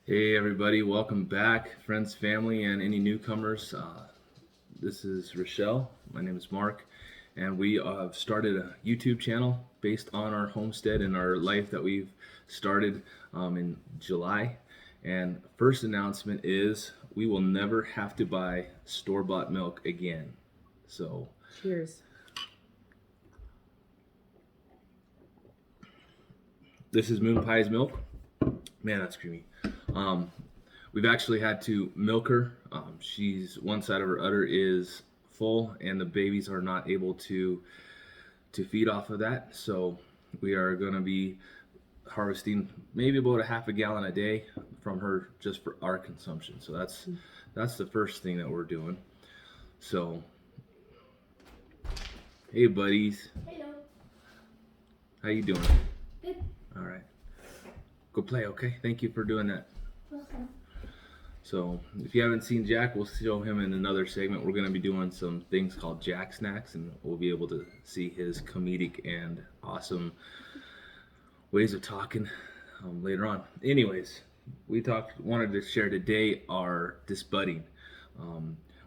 Hey everybody, welcome back, friends, family, and any newcomers. This is Rochelle. My name is Mark, and we have started a YouTube channel based on our homestead and our life that we've started in July. And first announcement is we will never have to buy store-bought milk again. So, cheers. This is Moon Pie's milk. Man, that's creamy. We've actually had to milk her. She's one side of her udder is full, and the babies are not able to feed off of that. So we are going to be harvesting maybe about a half a gallon a day from her just for our consumption. So that's the first thing that we're doing. So, hey buddies. Hello. How you doing? Good. All right. Go play, okay? Thank you for doing that. Welcome. So if you haven't seen Jack, we'll show him in another segment. We're going to be doing some things called Jack Snacks, and we'll be able to see his comedic and awesome ways of talking later on. Anyways, wanted to share today our disbudding.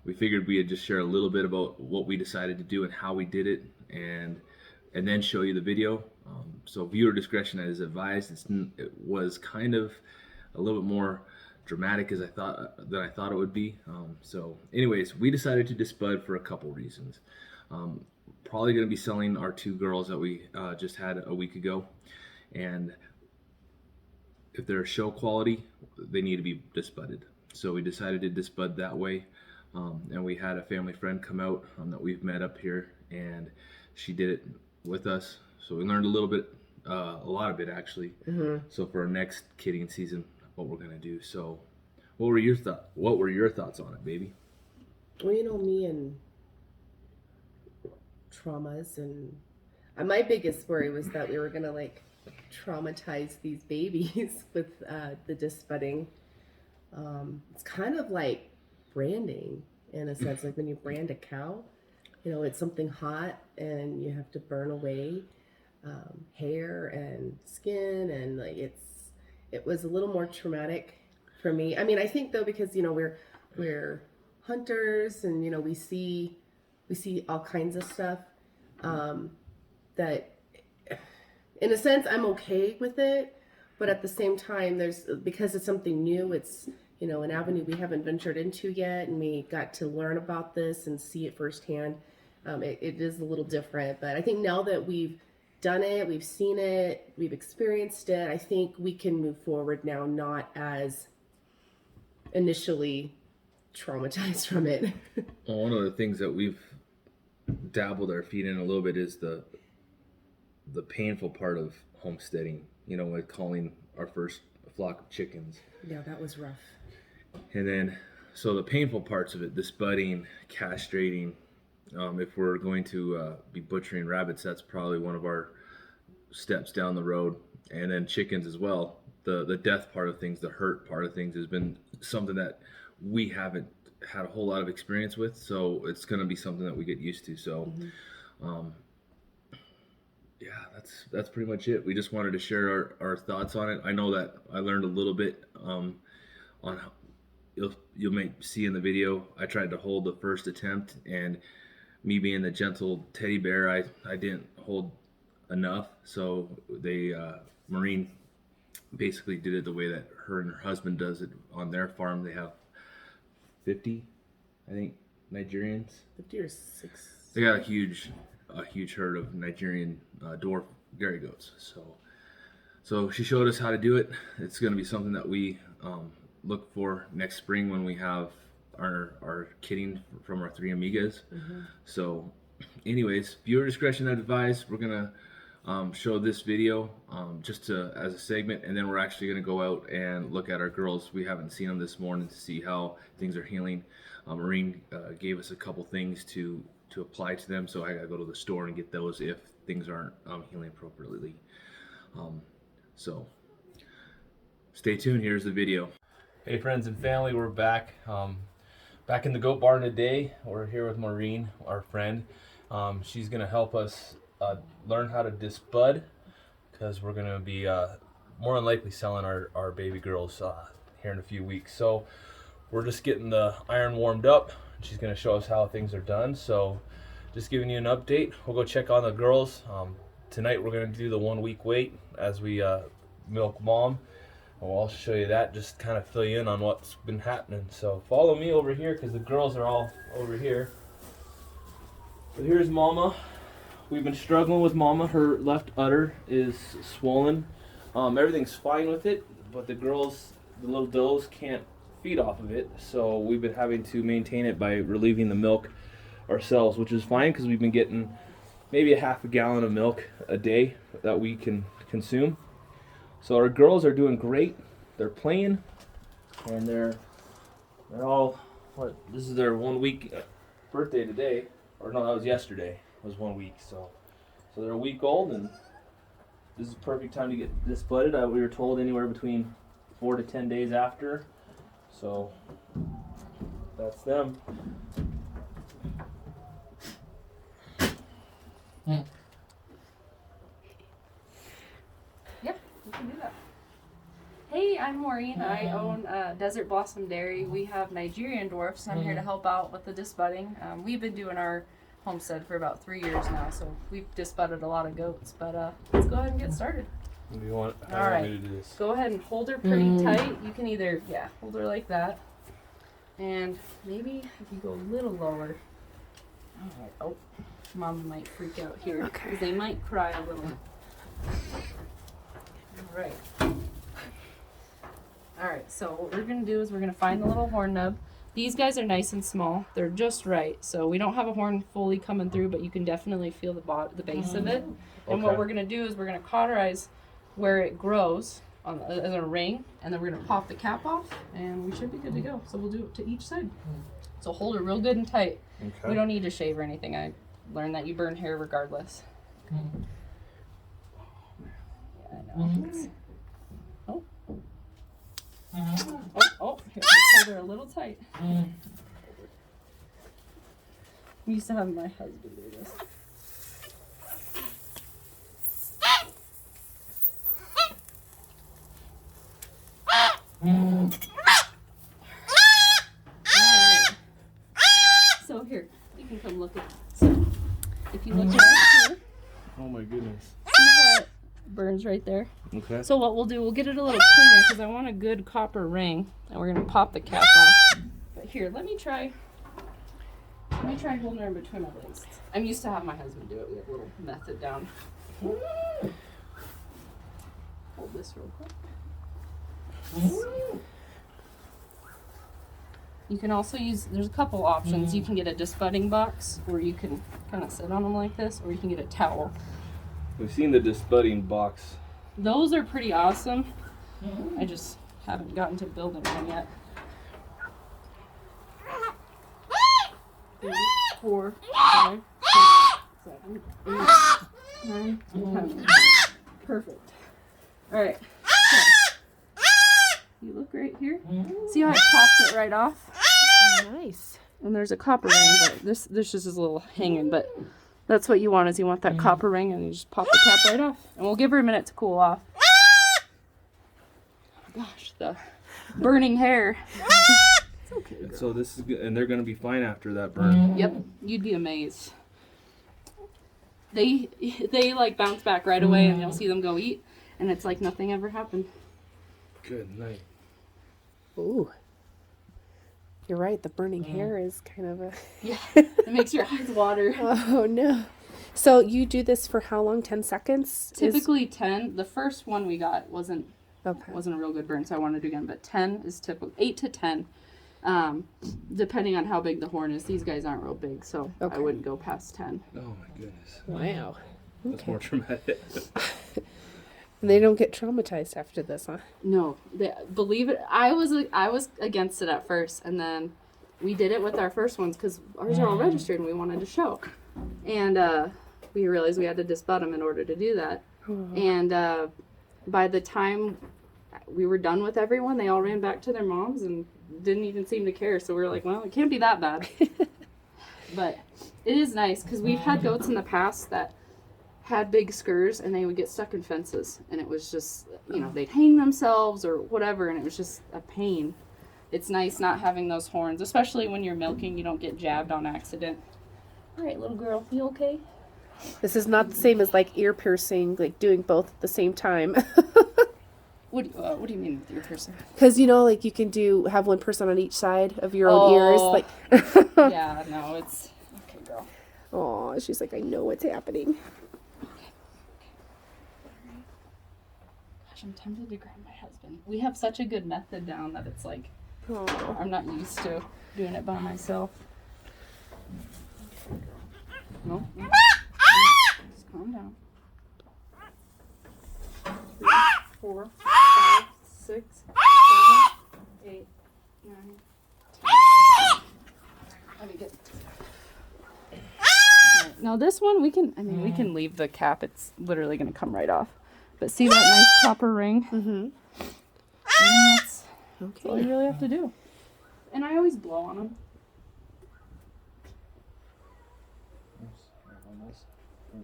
We figured we'd just share a little bit about what we decided to do and how we did it, and then show you the video. So viewer discretion is advised. It was kind of a little bit more dramatic than I thought it would be. So anyways, we decided to disbud for a couple reasons. Probably going to be selling our two girls that we just had a week ago, and if they're show quality, they need to be disbudded. So we decided to disbud that way, and we had a family friend come out that we've met up here, and she did it with us. So we learned a lot of it actually. Mm-hmm. So for our next kidding season, what we're gonna do. So, what were your thoughts on it, baby? Well, you know me and traumas, and my biggest worry was that we were gonna traumatize these babies with the disbudding. It's kind of like branding in a sense, like when you brand a cow. It's something hot, and you have to burn away hair and skin, and it was a little more traumatic for me. I mean, I think though, because we're hunters, and we see all kinds of stuff, that in a sense I'm okay with it, but at the same time because it's something new, it's an avenue we haven't ventured into yet, and we got to learn about this and see it firsthand. It is a little different, but I think now that we've done it, we've seen it, we've experienced it, I think we can move forward now, not as initially traumatized from it. Well, one of the things that we've dabbled our feet in a little bit is the painful part of homesteading. Like calling our first flock of chickens. Yeah, that was rough. And then, so the painful parts of it, disbudding, castrating. If we're going to be butchering rabbits, that's probably one of our steps down the road. And then chickens as well. The death part of things, the hurt part of things has been something that we haven't had a whole lot of experience with. So it's going to be something that we get used to. So, yeah, that's pretty much it. We just wanted to share our thoughts on it. I know that I learned a little bit on how you may see in the video. I tried to hold the first attempt, and me being the gentle teddy bear, I didn't hold enough. So Maureen basically did it the way that her and her husband does it on their farm. They have 50, I think, Nigerians. 50 or 6. They got a huge herd of Nigerian dwarf dairy goats. So she showed us how to do it. It's going to be something that we look for next spring when we have our kidding from our 3 amigas. So anyways, viewer discretion advised. We're gonna show this video just as a segment, and then we're actually gonna go out and look at our girls. We haven't seen them this morning to see how things are healing. Maureen gave us a couple things to apply to them, so I gotta go to the store and get those if things aren't healing appropriately. So stay tuned. Here's the video. Hey friends and family, we're back. Back in the goat barn today. We're here with Maureen, our friend. She's gonna help us learn how to disbud, because we're gonna be more than likely selling our baby girls here in a few weeks. So we're just getting the iron warmed up. She's going to show us how things are done. So just giving you an update. We'll go check on the girls. Tonight we're going to do the 1 week wait as we milk mom. And we'll also show you that, just kind of fill you in on what's been happening. So follow me over here because the girls are all over here. So here's Mama. We've been struggling with Mama. Her left udder is swollen. Everything's fine with it, but the girls, the little does, can't feed off of it. So we've been having to maintain it by relieving the milk ourselves, which is fine because we've been getting maybe a half a gallon of milk a day that we can consume. So our girls are doing great. They're playing, and they're all, this is their 1 week birthday today. Or no, that was yesterday. It was 1 week. So they're a week old, and this is the perfect time to get disbudded. We were told anywhere between 4 to 10 days after. So that's them. Yep, we can do that. Hey, I'm Maureen. I own Desert Blossom Dairy. We have Nigerian dwarfs. I'm here to help out with the disbudding. We've been doing our homestead for about 3 years now, so we've disbudded a lot of goats. But let's go ahead and get started. How do you want me to do this? Go ahead and hold her pretty tight. You can either, hold her like that. And maybe if you go a little lower. Alright, oh, Mama might freak out here. Okay. Because they might cry a little. Alright. Alright, so what we're going to do is we're going to find the little horn nub. These guys are nice and small. They're just right. So we don't have a horn fully coming through, but you can definitely feel the base of it. And what we're going to do is we're going to cauterize where it grows as a ring, and then we're going to pop the cap off, and we should be good to go. So we'll do it to each side. So hold it real good and tight. Okay. We don't need to shave or anything. I learned that you burn hair regardless. Yeah, I know. Oh. Oh, here, let's hold her a little tight. I'm used to having my husband do this. Alright. So here, you can come look at it. So if you look at it here, Oh my goodness. see how it burns right there? Okay. So what we'll do, we'll get it a little cleaner because I want a good copper ring, and we're gonna pop the cap off. But here, let me try holding her in between my legs. I'm used to having my husband do it. We have a little method down. Hold this real quick. You can also use, there's a couple options. You can get a disbudding box where you can kind of sit on them like this, or you can get a towel. We've seen the disbudding box. Those are pretty awesome. I just haven't gotten to building one yet. 3, 4, 5, 6, 7, 8, 9, 10. Perfect. Alright. You look right here. See how I popped it right off? Nice. And there's a copper ring, but this just is a little hanging, but that's what you want, is you want that copper ring, and you just pop the cap right off. And we'll give her a minute to cool off. Gosh, the burning hair. It's okay, girl. So this is good, and they're gonna be fine after that burn. Yep, you'd be amazed. They like bounce back right away, and you'll see them go eat, and it's like nothing ever happened. Good night. Ooh. You're right. The burning hair is kind of a... Yeah, it makes your eyes water. Oh, no. So you do this for how long? 10 seconds? Typically 10. The first one we got wasn't a real good burn, so I wanted to do again. But 10 is typical. 8 to 10, depending on how big the horn is. These guys aren't real big, so I wouldn't go past 10. Oh my goodness. Wow. That's more traumatic. They don't get traumatized after this, huh? No, believe it. I was against it at first, and then we did it with our first ones because ours are all registered, and we wanted to show. And we realized we had to disbud them in order to do that. And by the time we were done with everyone, they all ran back to their moms and didn't even seem to care. So we were like, well, it can't be that bad. But it is nice because we've had goats in the past that had big scurs and they would get stuck in fences, and it was just, you know, they'd hang themselves or whatever, and it was just a pain. It's nice not having those horns, especially when you're milking. You don't get jabbed on accident. All right, little girl, you okay? This is not the same as like ear piercing, like doing both at the same time. What do you mean with ear piercing? Because you know, like you can have one person on each side of your own ears. Like, Yeah, no, it's okay, girl. oh, she's like, I know what's happening. Gosh, I'm tempted to grab my husband. We have such a good method down that it's like, Oh. I'm not used to doing it by myself. No, no. Just calm down. 3, 4, 5, 6, 7, 8, 9, 10. Let me get. Right. Now this one we can leave the cap. It's literally gonna come right off. But see that nice copper ring? Mm-hmm. And that's Okay. all you really have to do. And I always blow on them.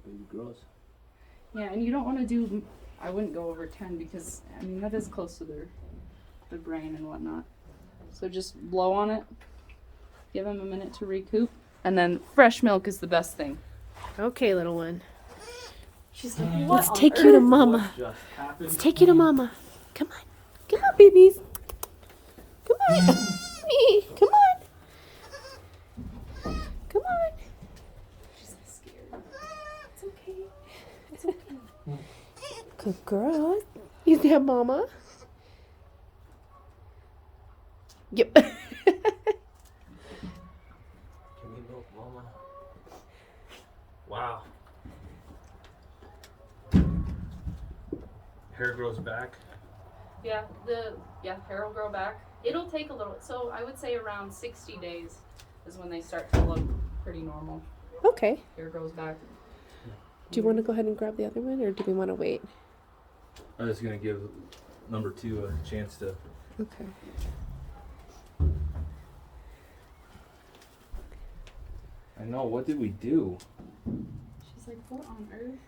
Baby girls. Yeah, and you don't want to do. I wouldn't go over 10 because I mean that is close to their brain and whatnot. So just blow on it. Give them a minute to recoup, and then fresh milk is the best thing. Okay, little one. She's like, what Let's on take you to earth? mama. What just happened? Let's take you to mama. Come on. Come on, babies. Come on. Me. Come on. Come on. She's like scared. It's okay. It's okay. Good girl. You see mama? Yep. Can we milk mama? Wow. Hair grows back. Yeah, hair will grow back. It'll take a little. So I would say around 60 days is when they start to look pretty normal. Okay. Hair grows back. Do you want to go ahead and grab the other one, or do we want to wait? I'm just gonna give number 2 a chance to. Okay. I know. What did we do? She's like, what on earth?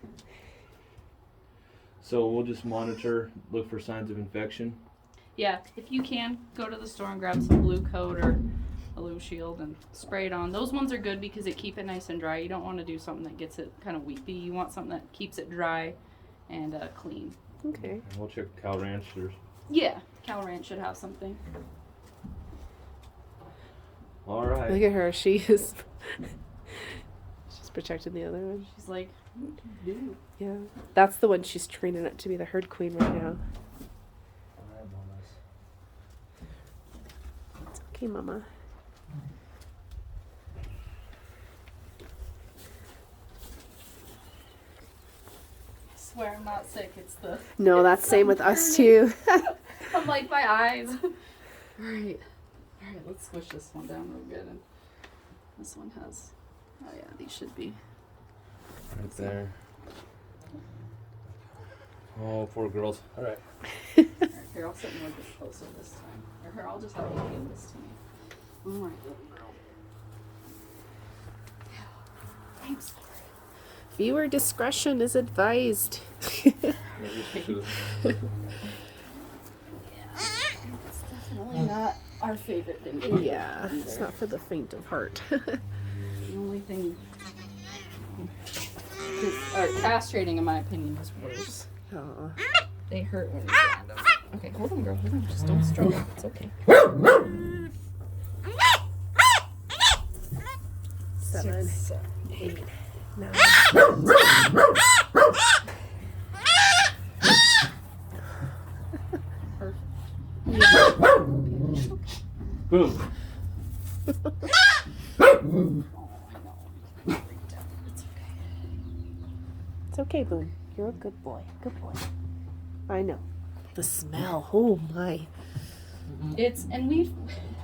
So we'll just monitor, look for signs of infection. Yeah, if you can, go to the store and grab some blue coat or a blue shield and spray it on. Those ones are good because it keep it nice and dry. You don't want to do something that gets it kind of weepy. You want something that keeps it dry and clean. Okay. And we'll check Cal Ranch. Yeah, Cal Ranch should have something. All right. Look at her. She is. She's protecting the other one. She's like, what do you do? Yeah. That's the one she's training up to be the herd queen right now. All right, mamas. It's okay, mama. I swear I'm not sick. It's the. No, that's same with us too. I'm like, my eyes. Alright. Alright, let's squish this one down real good. And this one has. Oh, yeah, these should be. Right there. Oh, poor girls. All right. Alright, here, I'll sit more this closer this time. Or here, I'll just have you give this to me. Alright, little girl. I'm sorry. Viewer discretion is advised. It's definitely not our favorite thing to do. Yeah, it's not for the faint of heart. The only thing. Or castrating, in my opinion, is worse. Aw. They hurt when you stand them. Okay, hold on, girl. Hold on. Just don't stroke. It's okay. 7, 6, 8, 9. Perfect. Boom. Oh, I know. It's okay. It's okay, Boone. You're a good boy. Good boy. I know. The smell. Oh my.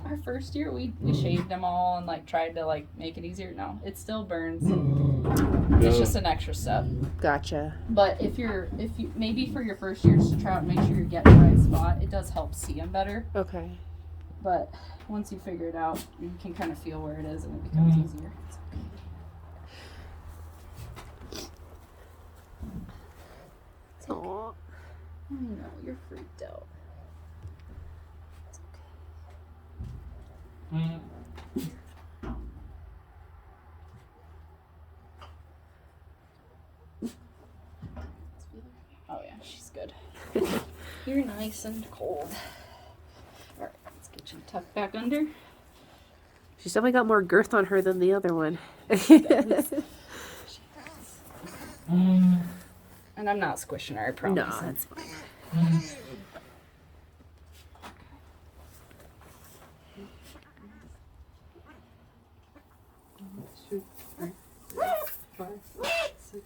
Our first year we shaved them all and like tried to like make it easier. No, it still burns. It's just an extra step. Gotcha. But if you maybe for your first year just to try out and make sure you're getting the right spot, it does help see them better. Okay. But once you figure it out, you can kind of feel where it is and it becomes easier. It's okay. Aw. I know, you're freaked out. Oh yeah, she's good. You're nice and cold. Alright, let's get you tucked back under. She's definitely got more girth on her than the other one. And I'm not squishing her, I promise. No, that's fine. 2, 3, 4, 5, 6,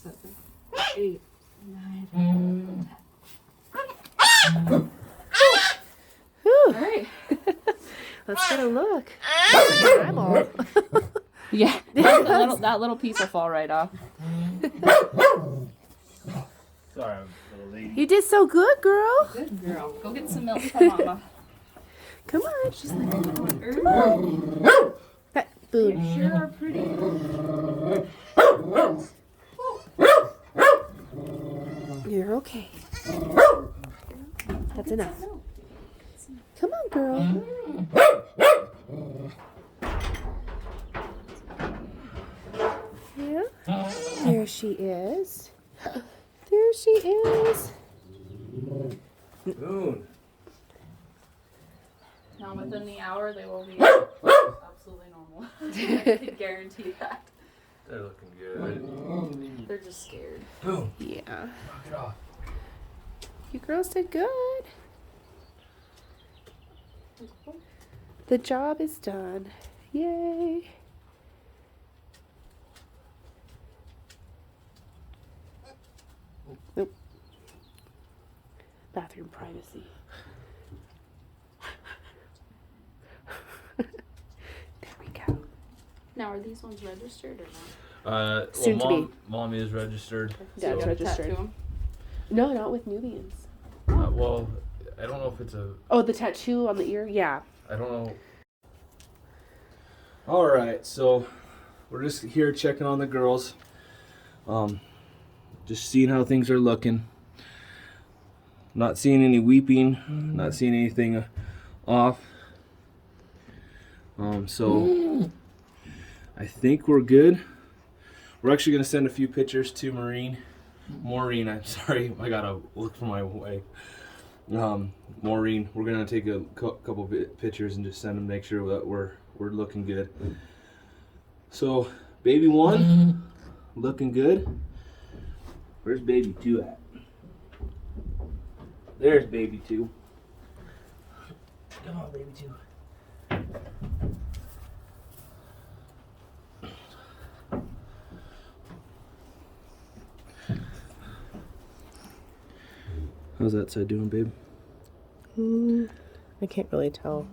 7, 8, 9, 10. Alright. Let's get a look. That's like an eyeball. Yeah, that little piece will fall right off. Sorry, little lady. You did so good, girl. Good girl. Go get some milk for mama. Come on. She's like, come on, Pet food. you sure are pretty. You're okay. That's enough. Come on, girl. Yeah. There she is. There she is. Moon. Now within the hour they will be absolutely normal. I can guarantee that. They're looking good. They're just scared. Boom. Yeah. Knock it off. You girls did good. The job is done. Yay. Nope. Bathroom privacy. There we go. Now are these ones registered or not? Well, Soon to be. Mom is registered. Yeah, You it's gotta registered. tattoo 'em? No, not with Nubians. Well, I don't know if it's a. Oh, the tattoo on the ear? Yeah. I don't know. All right, so we're just here checking on the girls. Just seeing how things are looking. Not seeing any weeping. Not seeing anything off. So I think we're good. We're actually gonna send a few pictures to Maureen, I'm sorry, I gotta look for my wife. Maureen, we're gonna take a couple pictures and just send them, make sure that we're looking good. So, baby 1, looking good. Where's baby 2 at? There's baby 2. Come on, baby 2. How's that side doing, babe? I can't really tell.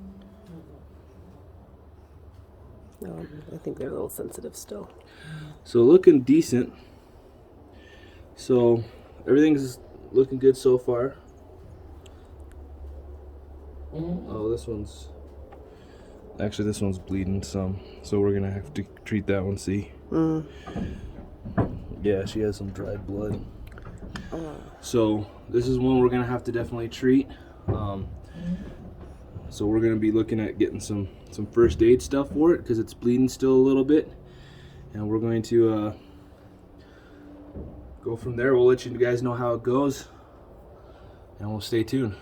I think they're a little sensitive still. So looking decent. So everything's looking good so far. Oh, this one's bleeding some, so we're gonna have to treat that one. See? Yeah, she has some dried blood. So this is one we're gonna have to definitely treat. So we're gonna be looking at getting some first aid stuff for it because it's bleeding still a little bit, and we're going to go from there. We'll let you guys know how it goes, and we'll stay tuned.